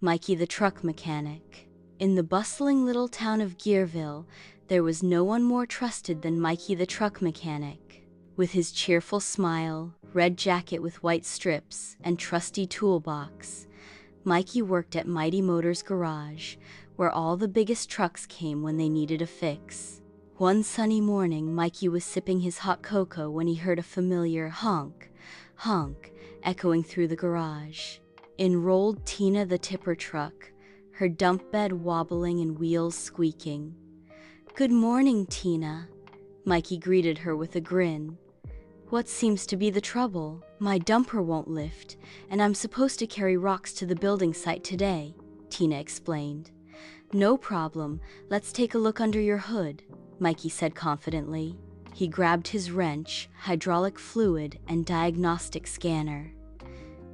Mikey the Truck Mechanic. In the bustling little town of Gearville, there was no one more trusted than Mikey the Truck Mechanic. With his cheerful smile, red jacket with white strips, and trusty toolbox, Mikey worked at Mighty Motors' garage, where all the biggest trucks came when they needed a fix. One sunny morning, Mikey was sipping his hot cocoa when he heard a familiar honk, honk, echoing through the garage. In rolled Tina the tipper truck, her dump bed wobbling and wheels squeaking. "Good morning, Tina," Mikey greeted her with a grin. "What seems to be the trouble?" "My dumper won't lift, and I'm supposed to carry rocks to the building site today," Tina explained. "No problem, let's take a look under your hood," Mikey said confidently. He grabbed his wrench, hydraulic fluid, and diagnostic scanner.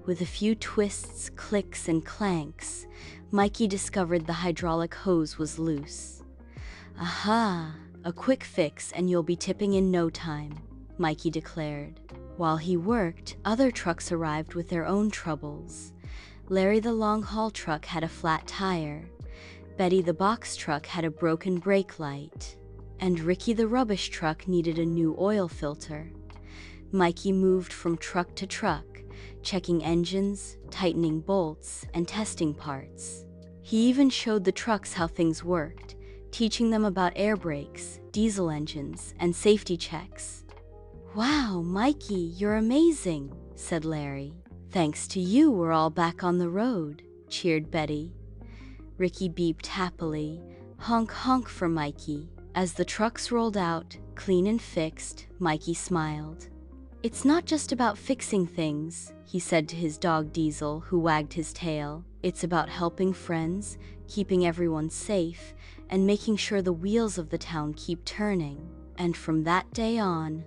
With a few twists, clicks, and clanks, Mikey discovered the hydraulic hose was loose. "Aha! A quick fix and you'll be tipping in no time," Mikey declared. While he worked, other trucks arrived with their own troubles. Larry the long-haul truck had a flat tire. Betty the box truck had a broken brake light. And Ricky the rubbish truck needed a new oil filter. Mikey moved from truck to truck, checking engines, tightening bolts, and testing parts. He even showed the trucks how things worked, teaching them about air brakes, diesel engines, and safety checks. "Wow, Mikey, you're amazing," said Larry. "Thanks to you, we're all back on the road," cheered Betty. Ricky beeped happily, honk honk for Mikey. As the trucks rolled out, clean and fixed, Mikey smiled. "It's not just about fixing things," he said to his dog Diesel, who wagged his tail. "It's about helping friends, keeping everyone safe, and making sure the wheels of the town keep turning." And from that day on,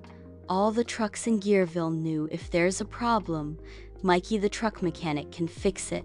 all the trucks in Gearville knew if there's a problem, Mikey the Truck Mechanic can fix it.